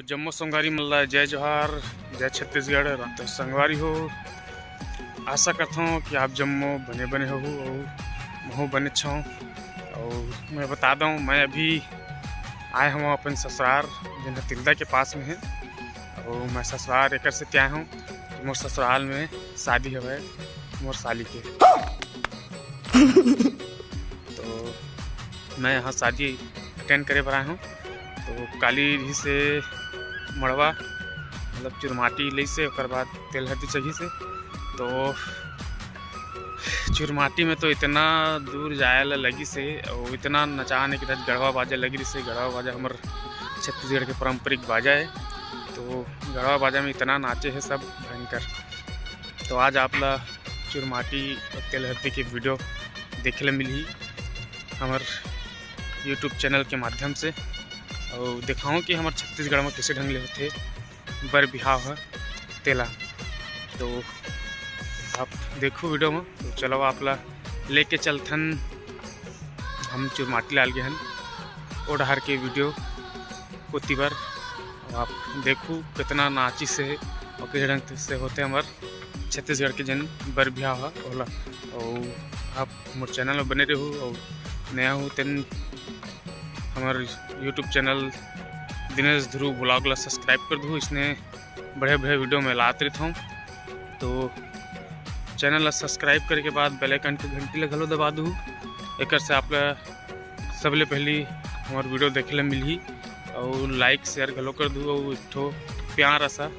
जम्मू संगवारी मल्ला जय जोहार जय छत्तीसगढ़। तो संगवारी हो, आशा करता हूँ कि आप जम्मू बने बने हो और महू बने छो। और मैं बता दूँ, मैं अभी आए हूँ अपन ससुराल जो तिल्दा के पास में है। और मैं ससुराल एक से आया हूँ। मोर ससुराल में शादी है मोर साली के। तो मैं यहाँ शादी अटेंड करे पर आया हूँ। तो काली से मड़वा मतलब चुरमाटी ले से और बाद तेल हल्दी चाहिए से। तो चुरमाटी में तो इतना दूर जाए लगी से और इतना नचाने के तहत गढ़वा बाजा लगी से। गढ़वा बाजा हमारे छत्तीसगढ़ के पारंपरिक बाजा है। तो गढ़वा बाजा में इतना नाचे है सब भयंकर। तो आज आप ला चुरमाटी और तेल हल्दी की वीडियो देखे मिली हमारे यूट्यूब चैनल के माध्यम से। और दिखाऊँ कि हमारे छत्तीसगढ़ में किसी ढंग ले होते बर बिहाव है तेला। तो आप देखो वीडियो में। तो चलो आप ला लेके चलथन हम चुरमाटी लाल गए हन ओ डहर के वीडियो को तिबर। आप देखो कितना नाची से और किस ढंग से होते हमारे छत्तीसगढ़ के जन बर बिहाव होला। और आप मोर चैनल में बने रहो और नया हो तेन हमारे यूट्यूब चैनल दिनेश ध्रुव ब्लॉग ला सब्सक्राइब कर दो। इसने बड़े बड़े वीडियो में लाते रहता हूँ। तो चैनल ला सब्सक्राइब करे के बाद बेल आइकन की घंटी ला घलो दबा दूँ। एक से आप सबले पहली हमारे वीडियो देखे ला मिली। और लाइक शेयर घलो कर दूँ और एक ठो प्यार ऐसा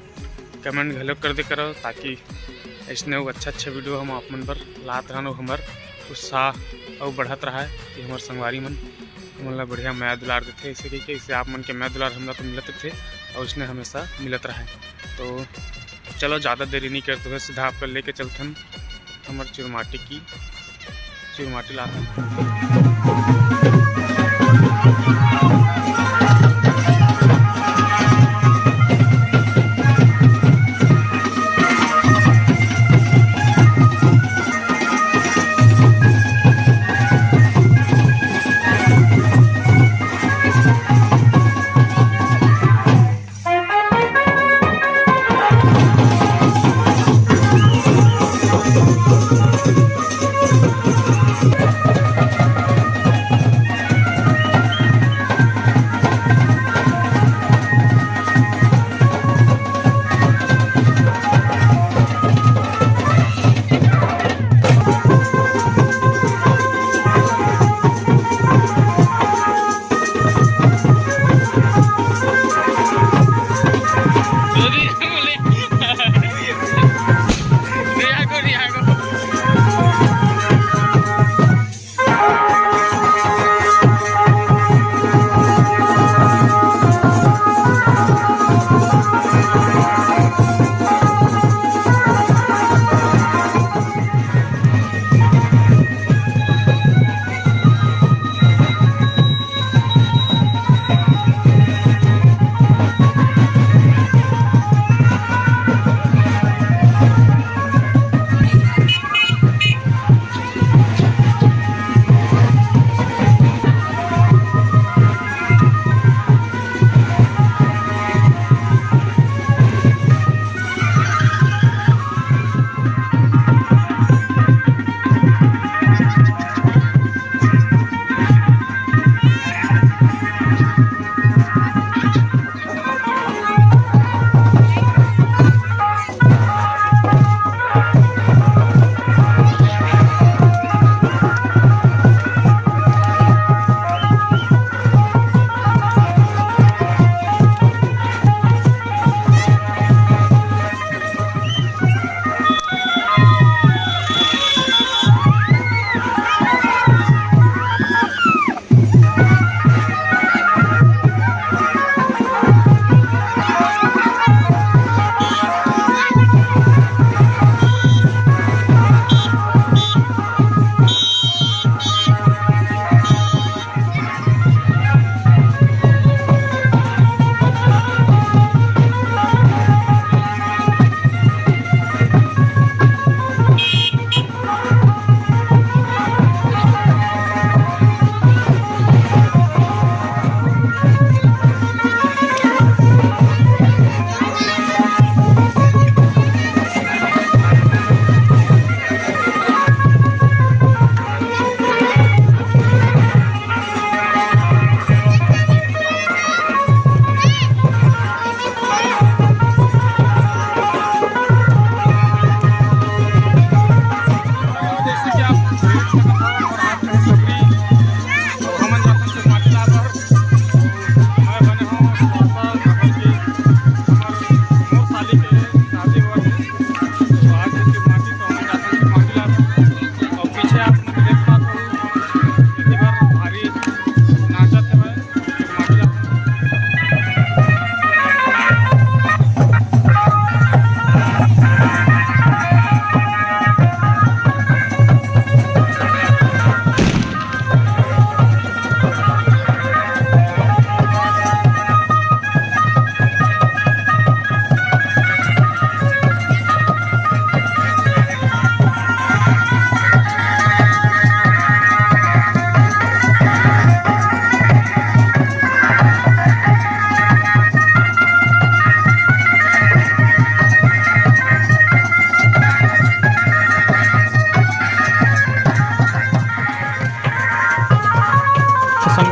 कमेंट घलो कर दे करो, ताकि इसने वो अच्छा वीडियो हम आप मन पर लात रहन। हमार उत्साह और बढ़त रहा है कि हमारे संगवारी मन हमला बढ़िया माया दुलार देते। इसे कही इससे आप मन के माया दुलार हमला तो मिलते थे और इसने हमेशा मिलत रहा है। तो चलो ज़्यादा देरी नहीं करते हुए सीधा आप लेके चलते हैं हमारे चुरमाटी लाते।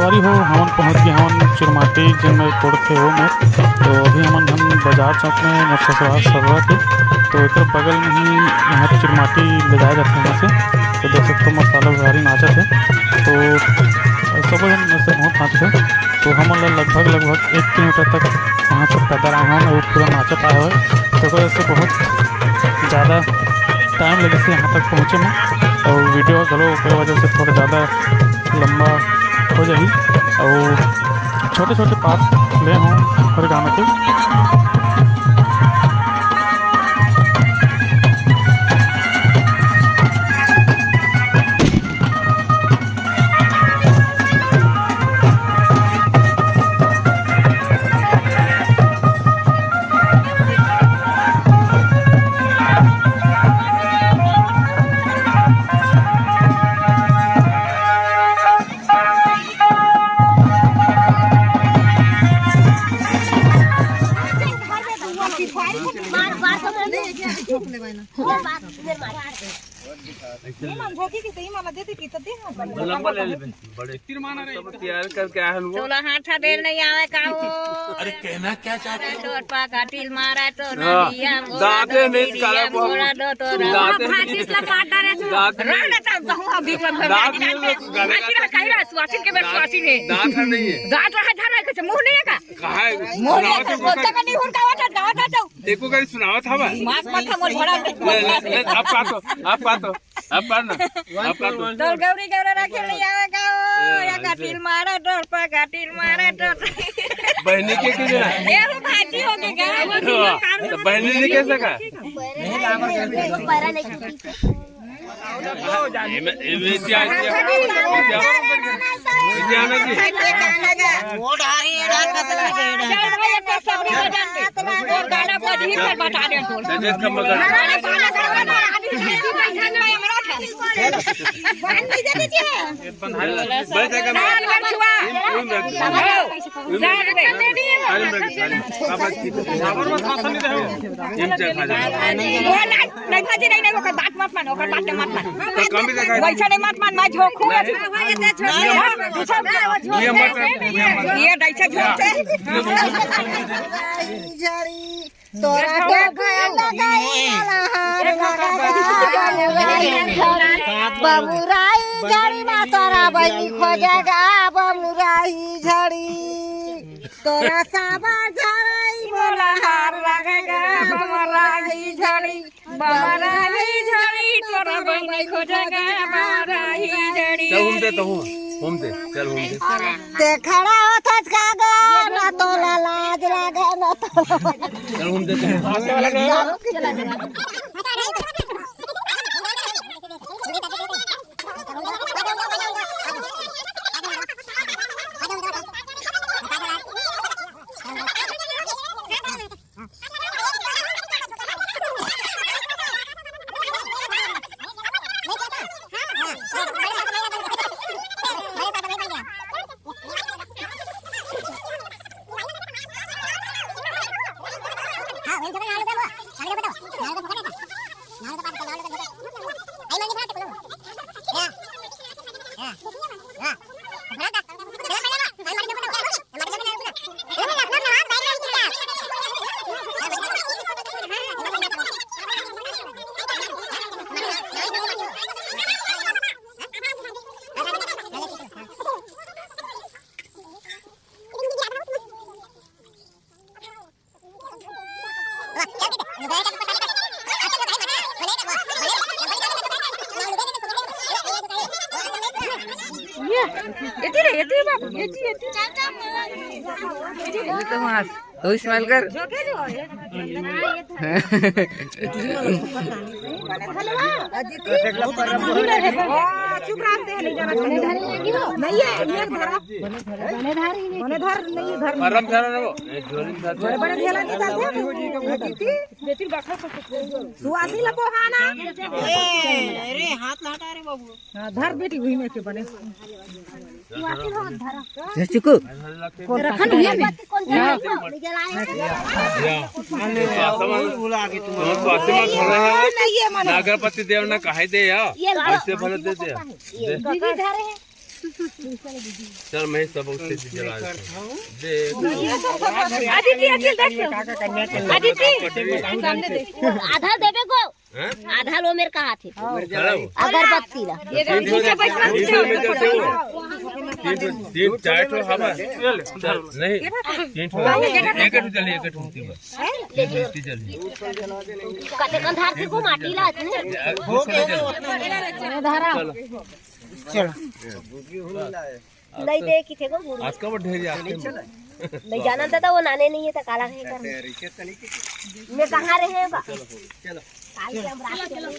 संगवारी हो हमन पहुँच गए हमन चिरमाटी जिन में कोड़थे हो मैं। तो अभी हमन बाजार चौक में मोर ससुराल सरवा थे, तो एक बगल में ही यहाँ चिरमाटी ले जाया जाता है यहाँ से। तो देख सकते हो मसाला भारी नाचत है, तो सब जन ऐसे बहुत नाचते हैं। तो हमन लगभग 1 किलोमीटर तक वहाँ से पैदल आए हैं और पूरा नाचत आए हुए। तो वजह से बहुत ज़्यादा टाइम लगे से यहाँ तक पहुँचे में, और वीडियो चलो की वजह से थोड़ा ज़्यादा लंबा हो जाए। और छोटे छोटे पार्ट ले हों हर गाने के। तैयार करके आए हम लोग। हाथ देर नहीं आवे का हो। अरे कहना क्या चाहते हैं? तो पा काटिल मारा तो नदिया दाते नहीं काला मोरा दो तो दाते फाटिस ला काट डाले तो रह ना तो कहूं हम बीच में दांत नहीं है, काटिला कहिरा सुआसिन के बेर सुआसिन है दांत नहीं है। दांत रहा था कैसे मुंह नहीं है का कहा है मुंह नहीं है बोलता का नहीं हुनका वाटा दांत था देखो कहीं सुनावा था बा मास माथा मोर भरा आप का तो ना आप का तो तो गौरी गौरा रखे नहीं आवे का हो या काटिल मारा तो पा काटिल मारा तो बहनी के कितना ये हो भाजी हो के गा तो बहनी ने कैसे का वैसा नहीं मत मान मैं झोंकू ये दैसे झोंकते तोरा के भय लगाई हार बमुराई झड़ी ना तोरा बनी खोजेगा बमुराई झड़ी तोरा साबा झड़ी बोला हार लगेगा बमुराई झड़ी तोरा बनी खोजेगा बमुराई झड़ी चल घूमते ते खड़ा होथस कागा ना तोला लाज लागे ना तोला चल घूमते तो स्माइल कर चुप रहते हैं नहीं जाना नहीं है ये धरा बने धर नहीं धर परम धर रो बड़े बड़े ढेला नहीं डालते देती बाखा सुवासी लपो हाना अरे हाथ ना हटा रे बाबू धर बेटी वही में के बने सुवासी हो धरा चुकू रखन है नागरपति देव ने कहा दे या ऐसे फल दे दे चल मैं सब उससे जला देख आदित्य अखिल देख आदित्य सामने देख आधा देवे को हैं आधा लो मेरे कहा थे चलो अगरबत्ती ला ये नीचे बैठना तीन चार ठो हवा नहीं तीन ठो एक ठो चलिए एक ठो बस जल्दी कते कंधार से को माटी ला इतने हो गया धारा नहीं दे कि थे को आज का ढेर आते नहीं जाना था वो नाने नहीं है तो काला है कर मैं कहां रहे बा चलो काल के हम रात चलो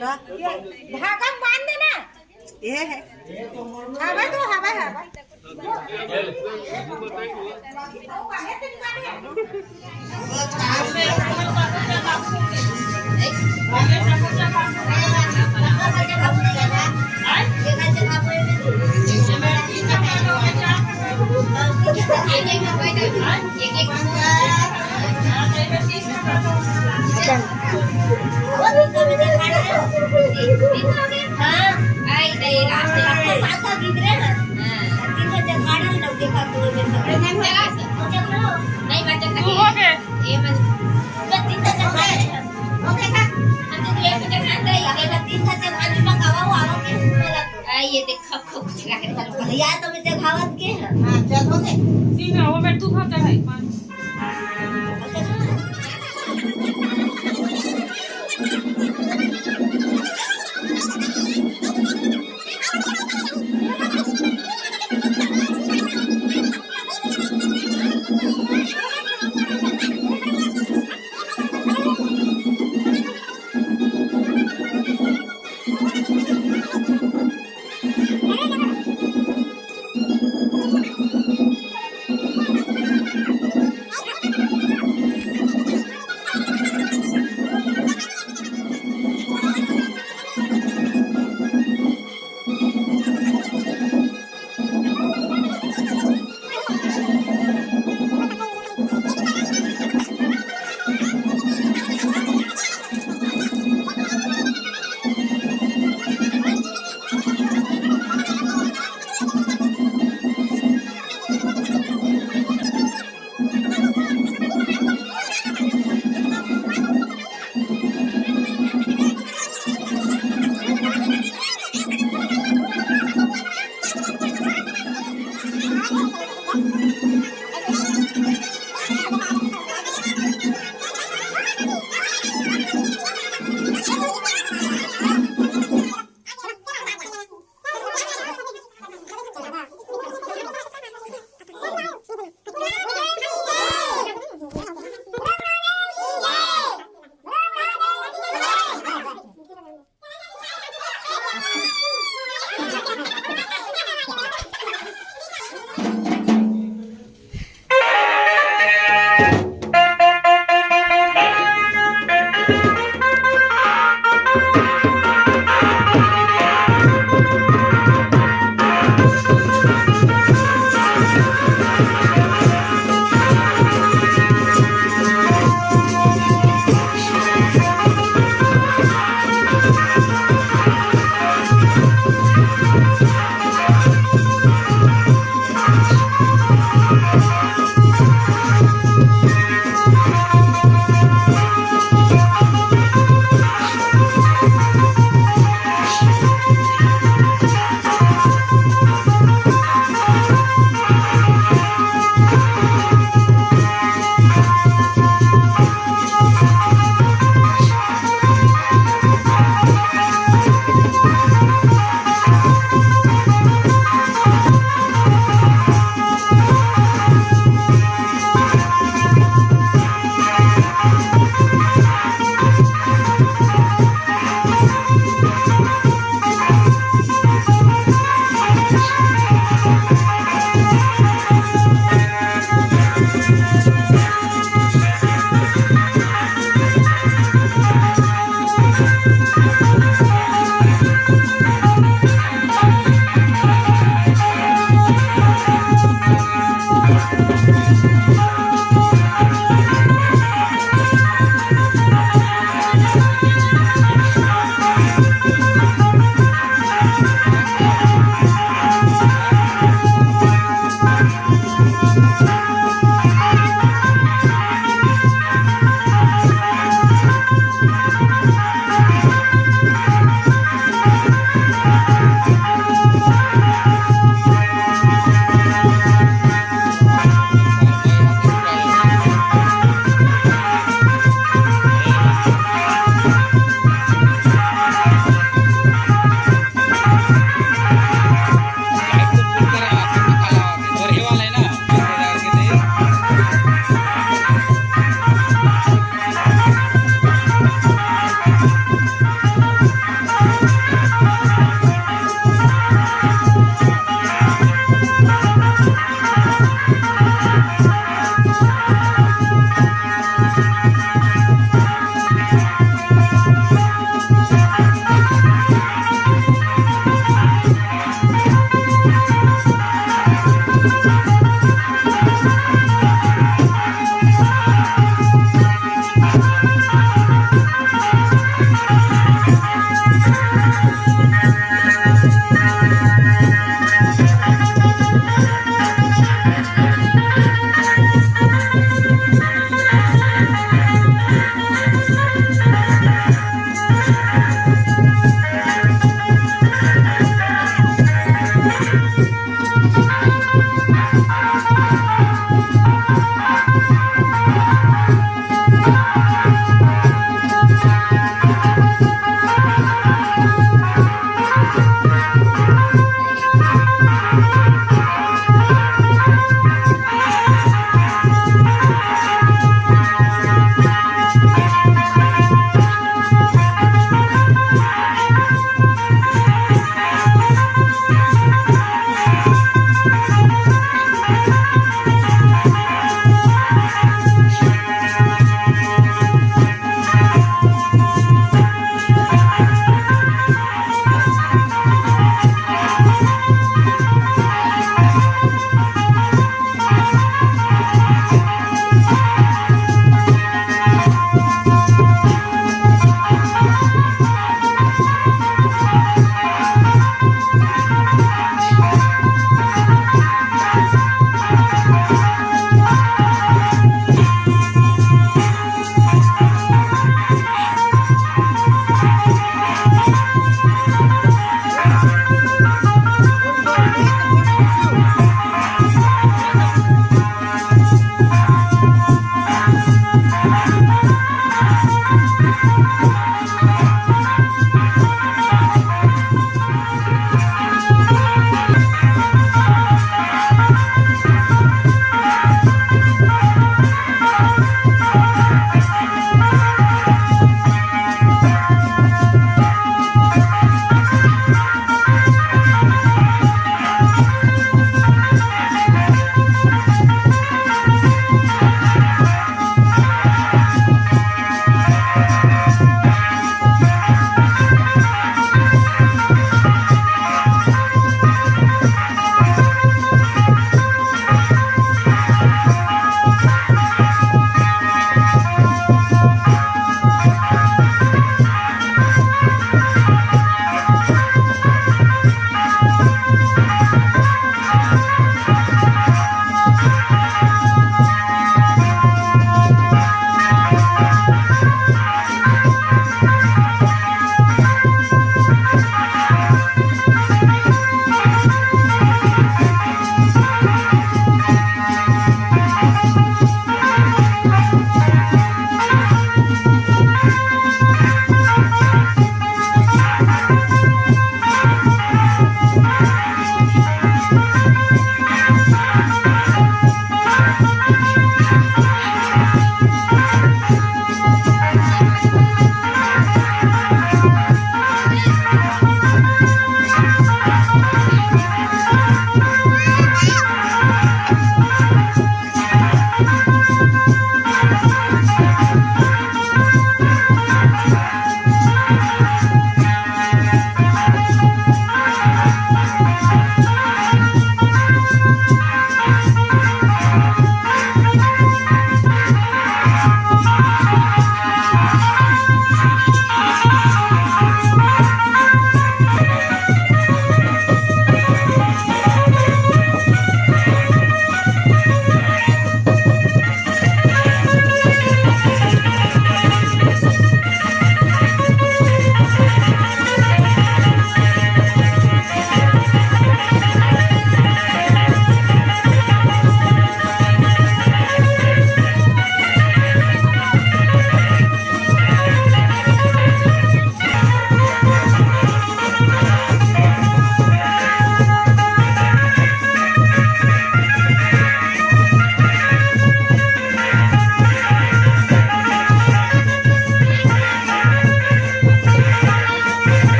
धागा बांध देना ये है हवा तो हवा हवा एक सात गिरे हैं तीन हजार गाड़ी ना देखा तो नहीं बच्चा तू हो गए ये मैं 3000 गाड़ी है ओके का हम तो एक जगह अंदर ही ये 3000 गाड़ी में गावा आओ के ये देख खप खप चिका के या तो मैं जगहावत के है हां चल हो गए तीन वो मैं तू खाता है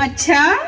अच्छा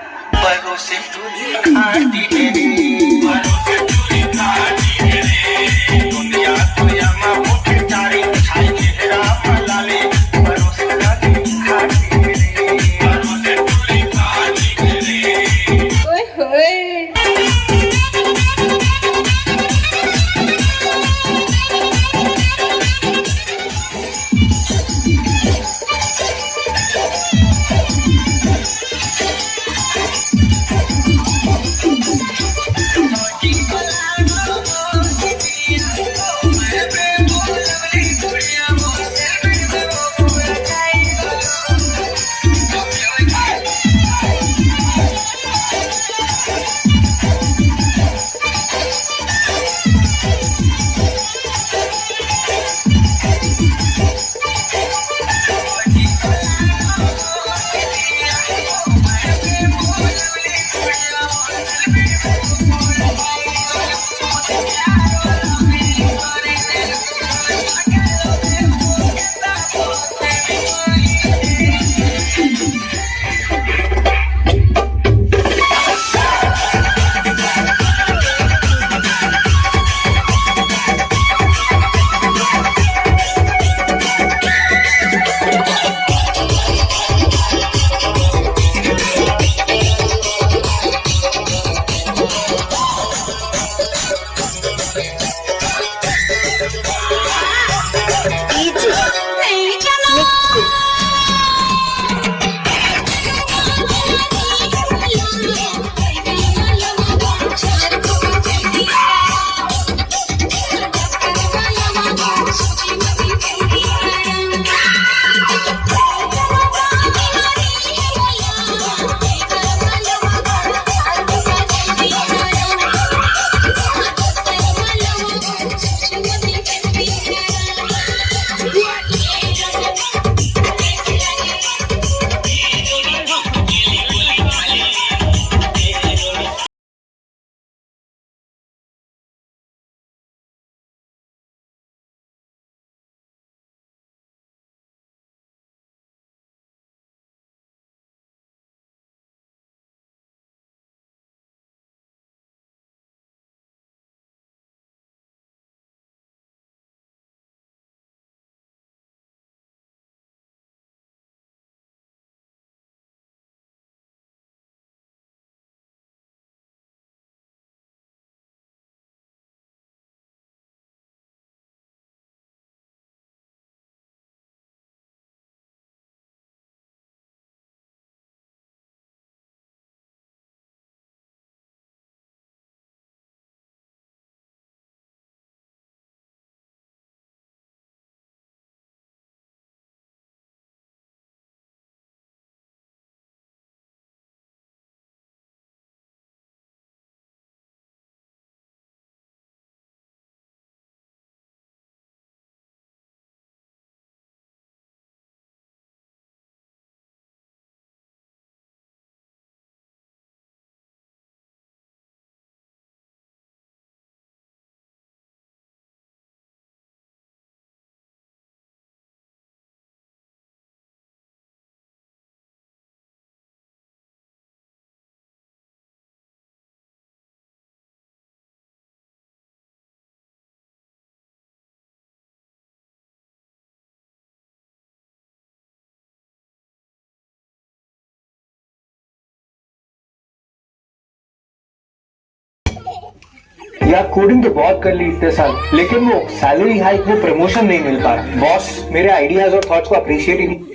यार कोडिंग तो बहुत कर ली इतने साल, लेकिन वो सैलरी हाइक में प्रमोशन नहीं मिल पा रहा। बॉस मेरे आइडियाज और थॉट्स को अप्रिशिएट ही नहीं।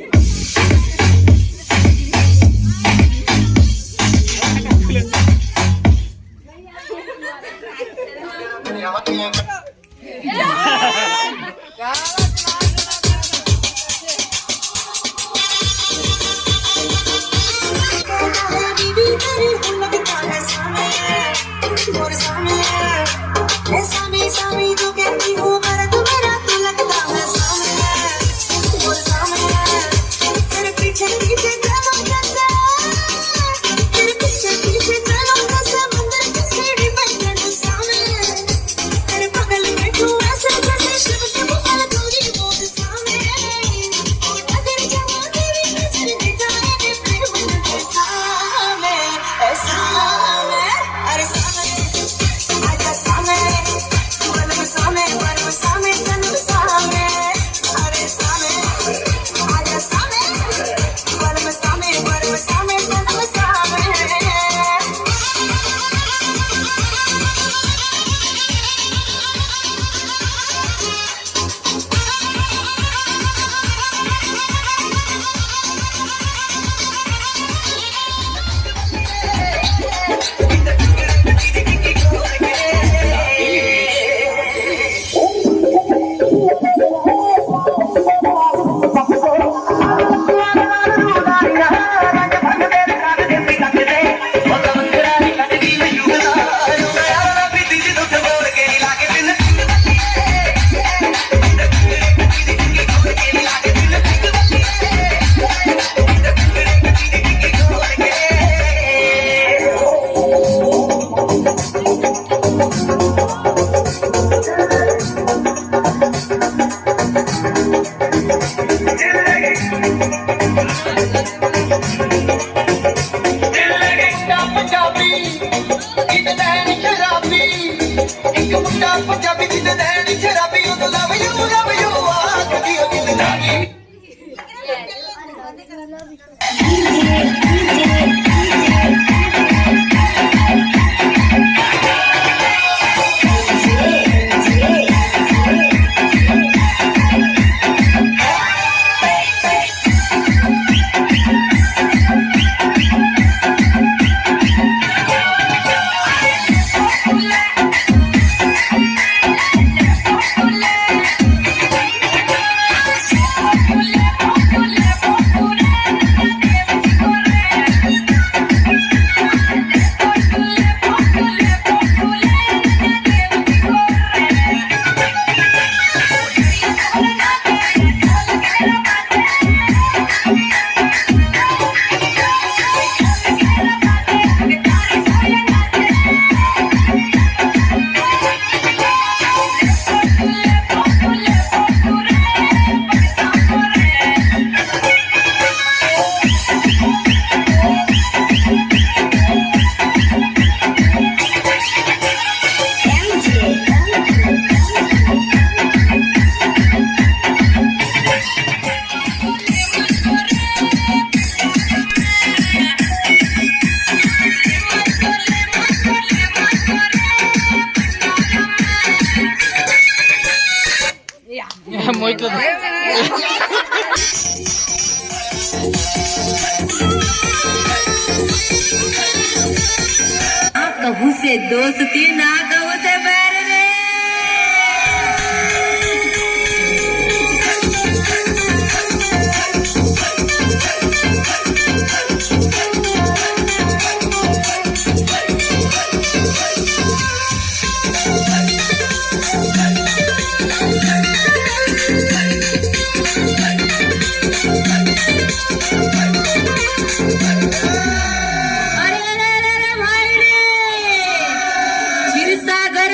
कहू से दोस्ती ना कहू से बैर रे। अरे भाई रे क्षीरसागर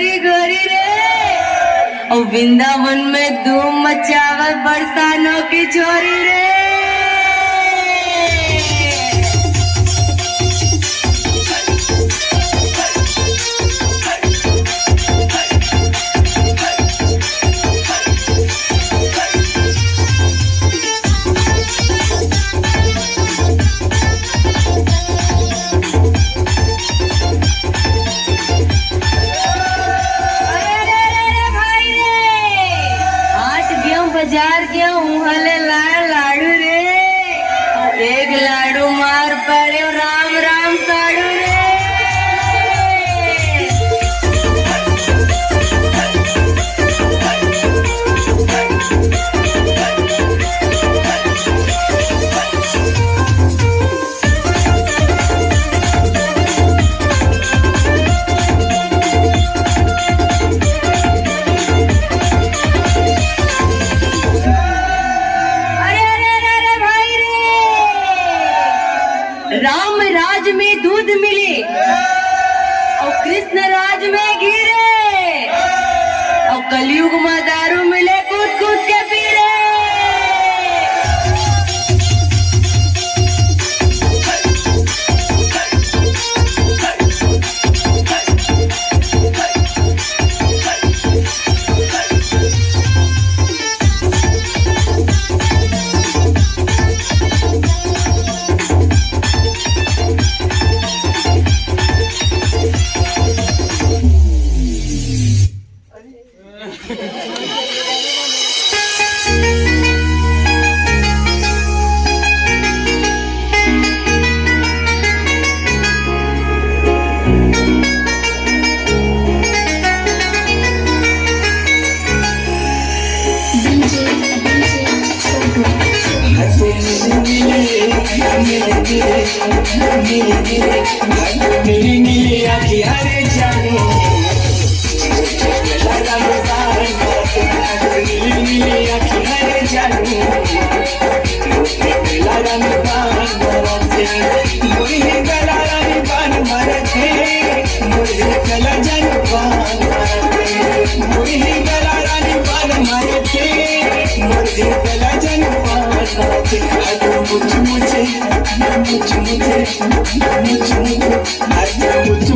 गोरी गोरी रे। और वृंदावन में धूम मचावल बरसानों की छोरी रे। बाजार गया हले लाडू रे। एक लाडू मार पड़े राम राम साड़ू रे। राम राज में दूध मिले और कृष्ण राज में घी रे। और कलयुग में दारू मिले कूद कूद के पी रे।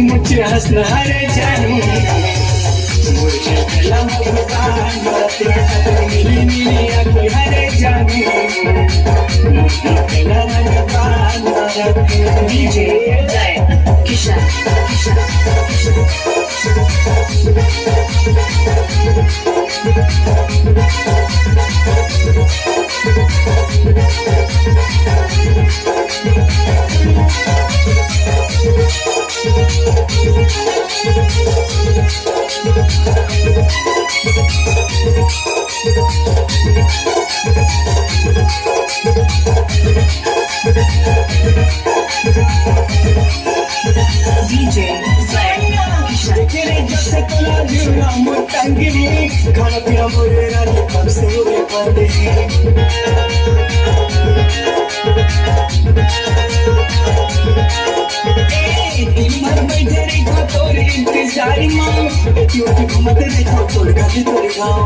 मुझे हंसना रे जानू मुझे कलम नीली नीली आंखें हरे जानू डीजे किशा किशा DJ खाना पीना बोले रानी कब से पाते दिन भर बैठे देखो तोरे इंतजारी माँ क्योंकि घूमते देखो तोड़ गली तोड़ गाँव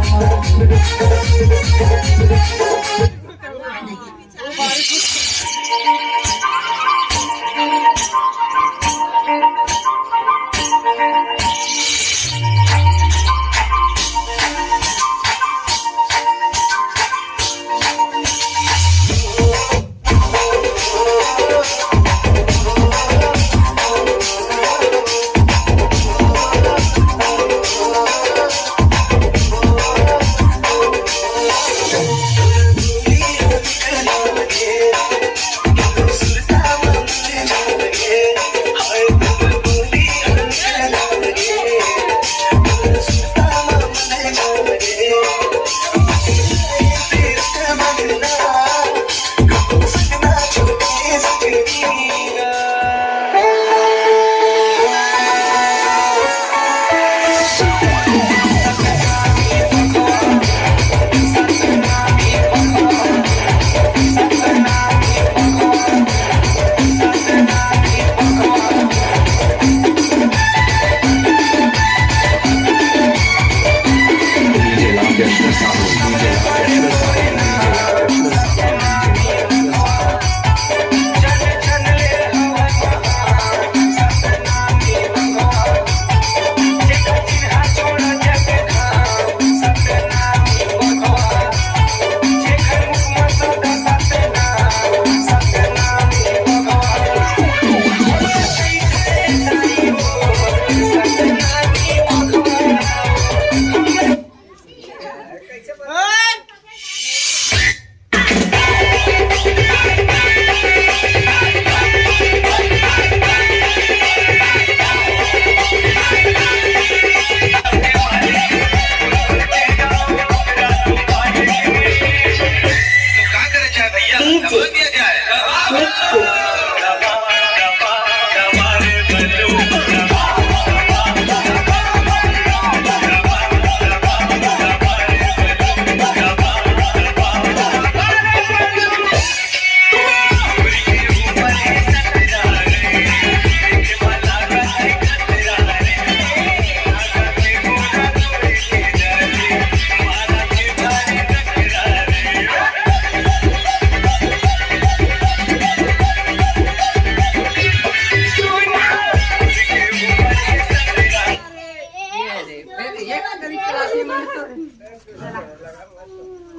जाए फिर ये का करी चलाती मैं तो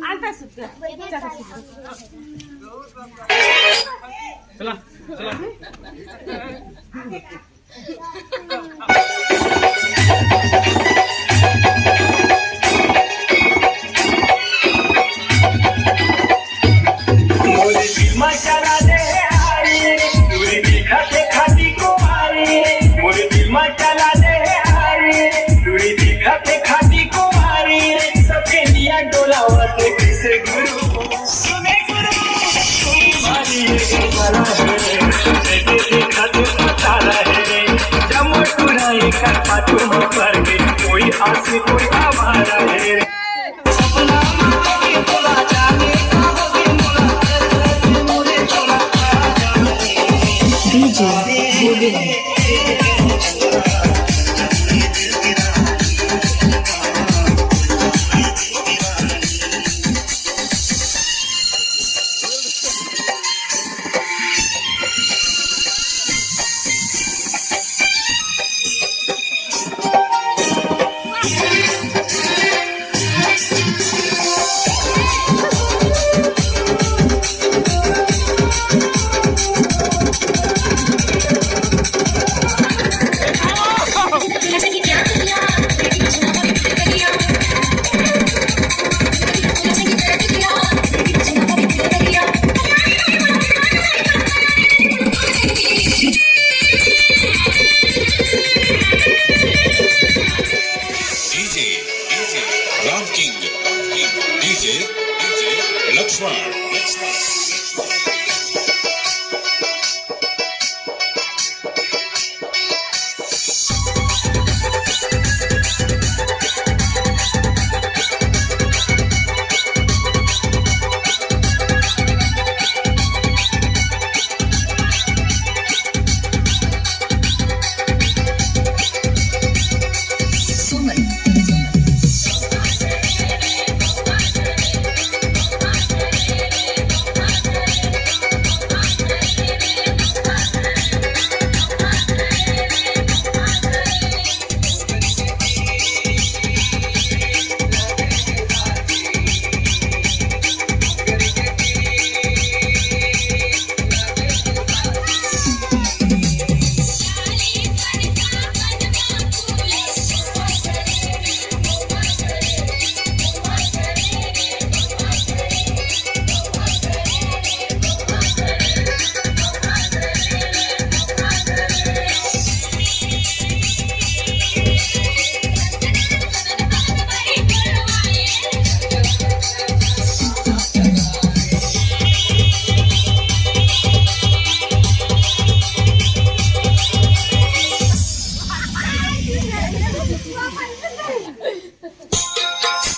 आता सुद्धा चला चला चला चला दे हारी दूरी दिखाते खाती कुमारी मोरे दिल में चला दे हारी दूरी दिखाते खाती कुमारी सबके निया डोलावत किसे गुरु सुने गुरु तुम्हारी ये गला है जैसे दिखाते पता रहे जब टुराई कर पातू पर कोई आस कोई